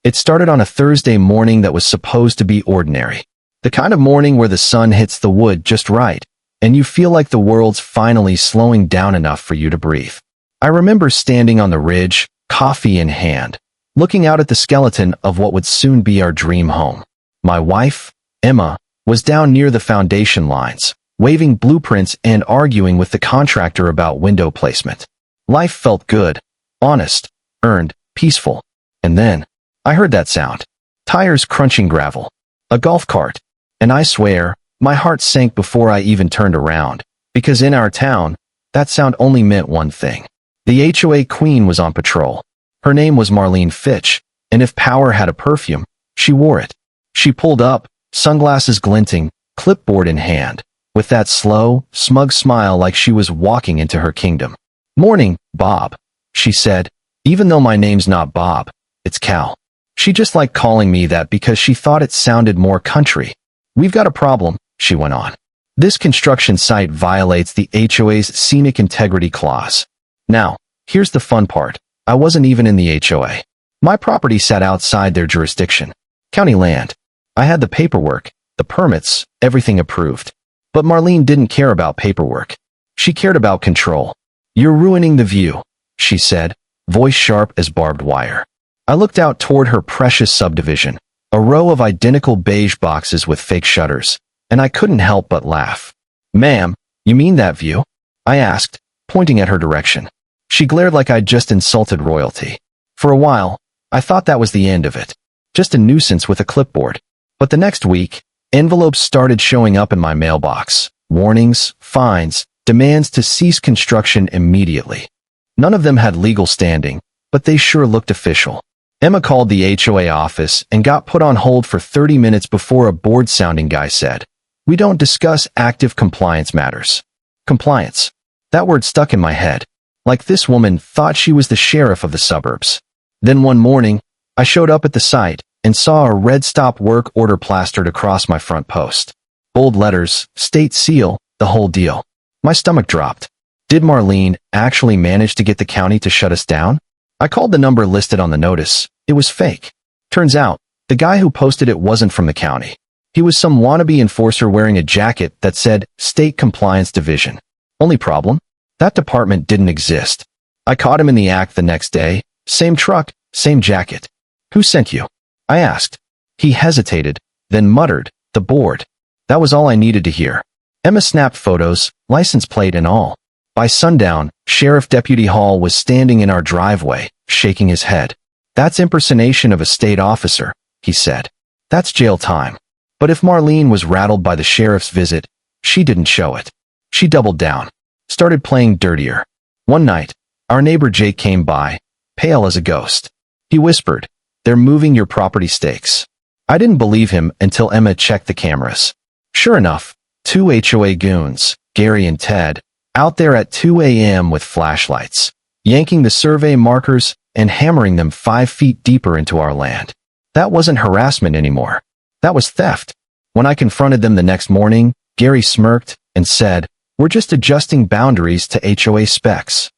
It started on a Thursday morning that was supposed to be ordinary. The kind of morning where the sun hits the wood just right, and you feel like the world's finally slowing down enough for you to breathe. I remember standing on the ridge, coffee in hand, looking out at the skeleton of what would soon be our dream home. My wife, Emma, was down near the foundation lines, waving blueprints and arguing with the contractor about window placement. Life felt good, honest, earned, peaceful. And then, I heard that sound. Tires crunching gravel. A golf cart. And I swear, my heart sank before I even turned around, because in our town, that sound only meant one thing. The HOA queen was on patrol. Her name was Marlene Fitch, and if power had a perfume, she wore it. She pulled up, sunglasses glinting, clipboard in hand, with that slow, smug smile like she was walking into her kingdom. "Morning, Bob," she said, "even though my name's not Bob, it's Cal." She just liked calling me that because she thought it sounded more country. "We've got a problem," she went on. "This construction site violates the HOA's Scenic Integrity Clause." Now, here's the fun part. I wasn't even in the HOA. My property sat outside their jurisdiction. County land. I had the paperwork, the permits, everything approved. But Marlene didn't care about paperwork. She cared about control. "You're ruining the view," she said, voice sharp as barbed wire. I looked out toward her precious subdivision, a row of identical beige boxes with fake shutters, and I couldn't help but laugh. "Ma'am, you mean that view?" I asked, pointing at her direction. She glared like I'd just insulted royalty. For a while, I thought that was the end of it. Just a nuisance with a clipboard. But the next week, envelopes started showing up in my mailbox. Warnings, fines, demands to cease construction immediately. None of them had legal standing, but they sure looked official. Emma called the HOA office and got put on hold for 30 minutes before a bored-sounding guy said, "We don't discuss active compliance matters." Compliance. That word stuck in my head. Like this woman thought she was the sheriff of the suburbs. Then one morning, I showed up at the site and saw a red stop work order plastered across my front post. Bold letters, state seal, the whole deal. My stomach dropped. Did Marlene actually manage to get the county to shut us down? I called the number listed on the notice. It was fake. Turns out, the guy who posted it wasn't from the county. He was some wannabe enforcer wearing a jacket that said State Compliance Division. Only problem? That department didn't exist. I caught him in the act the next day. Same truck, same jacket. "Who sent you?" I asked. He hesitated, then muttered, "The board." That was all I needed to hear. Emma snapped photos, license plate and all. By sundown, Sheriff Deputy Hall was standing in our driveway, shaking his head. "That's impersonation of a state officer," he said. "That's jail time." But if Marlene was rattled by the sheriff's visit, she didn't show it. She doubled down, started playing dirtier. One night, our neighbor Jake came by, pale as a ghost. He whispered, "They're moving your property stakes." I didn't believe him until Emma checked the cameras. Sure enough, two HOA goons, Gary and Ted, out there at 2 a.m. with flashlights, yanking the survey markers and hammering them 5 feet deeper into our land. That wasn't harassment anymore. That was theft. When I confronted them the next morning, Gary smirked and said, "We're just adjusting boundaries to HOA specs."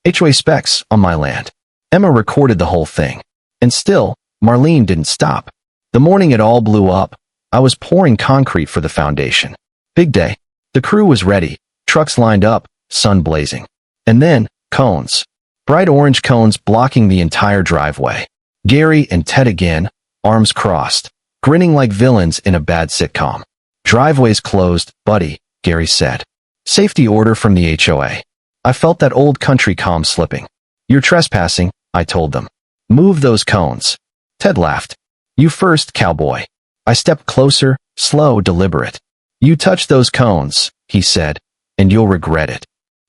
HOA specs on my land. Emma recorded the whole thing. And still, Marlene didn't stop. The morning it all blew up, I was pouring concrete for the foundation. Big day. The crew was ready. Trucks lined up, sun blazing. And then, cones. Bright orange cones blocking the entire driveway. Gary and Ted again, arms crossed, grinning like villains in a bad sitcom. "Driveway's closed, buddy," Gary said. "Safety order from the HOA." I felt that old country calm slipping. "You're trespassing," I told them. "Move those cones." Ted laughed. "You first, cowboy." I stepped closer, slow, deliberate. "You touch those cones," he said, "and you'll regret it."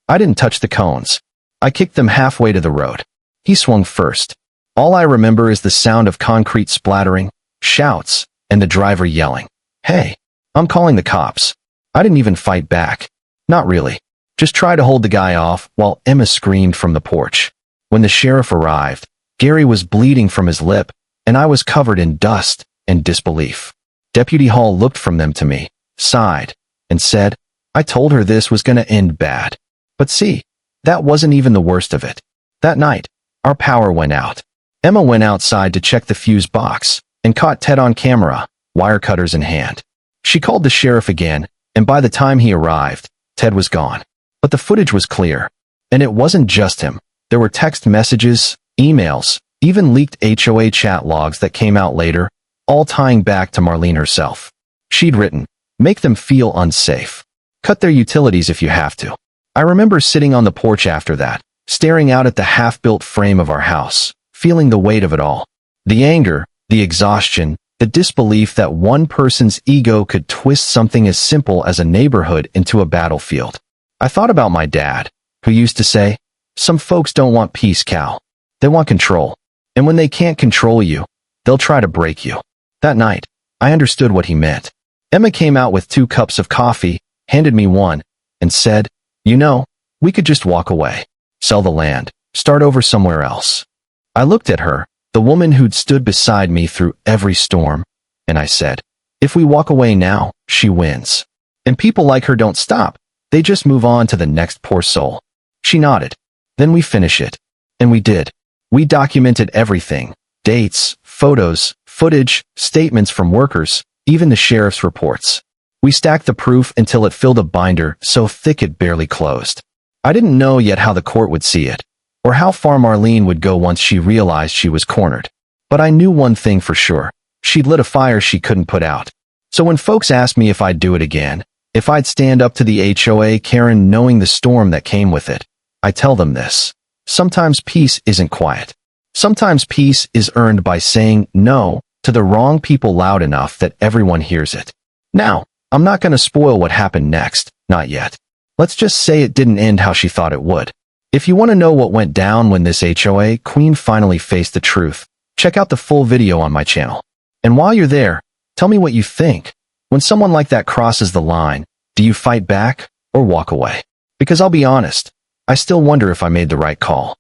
I didn't touch the cones. I kicked them halfway to the road. He swung first. All I remember is the sound of concrete splattering, shouts, and the driver yelling, "Hey, I'm calling the cops." I didn't even fight back. Not really. Just try to hold the guy off while Emma screamed from the porch. When the sheriff arrived, Gary was bleeding from his lip, and I was covered in dust and disbelief. Deputy Hall looked from them to me, sighed, and said, "I told her this was going to end bad." But see, that wasn't even the worst of it. That night, our power went out. Emma went outside to check the fuse box and caught Ted on camera, wire cutters in hand. She called the sheriff again, and by the time he arrived, Ted was gone. But the footage was clear. And it wasn't just him. There were text messages, emails, even leaked HOA chat logs that came out later, all tying back to Marlene herself. She'd written, "Make them feel unsafe. Cut their utilities if you have to." I remember sitting on the porch after that, staring out at the half-built frame of our house, feeling the weight of it all. The anger, the exhaustion, the disbelief that one person's ego could twist something as simple as a neighborhood into a battlefield. I thought about my dad, who used to say, "Some folks don't want peace, Cal. They want control. And when they can't control you, they'll try to break you." That night, I understood what he meant. Emma came out with 2 cups of coffee, handed me one, and said, "You know, we could just walk away, sell the land, start over somewhere else." I looked at her, the woman who'd stood beside me through every storm, and I said, "If we walk away now, she wins. And people like her don't stop. They just move on to the next poor soul." She nodded. "Then we finish it." And we did. We documented everything. Dates, photos, footage, statements from workers, even the sheriff's reports. We stacked the proof until it filled a binder so thick it barely closed. I didn't know yet how the court would see it, or how far Marlene would go once she realized she was cornered. But I knew one thing for sure. She'd lit a fire she couldn't put out. So when folks asked me if I'd do it again, if I'd stand up to the HOA Karen knowing the storm that came with it, I tell them this. Sometimes peace isn't quiet. Sometimes peace is earned by saying no to the wrong people loud enough that everyone hears it. Now, I'm not going to spoil what happened next, not yet. Let's just say it didn't end how she thought it would. If you want to know what went down when this HOA queen finally faced the truth, check out the full video on my channel. And while you're there, tell me what you think. When someone like that crosses the line, do you fight back or walk away? Because I'll be honest, I still wonder if I made the right call.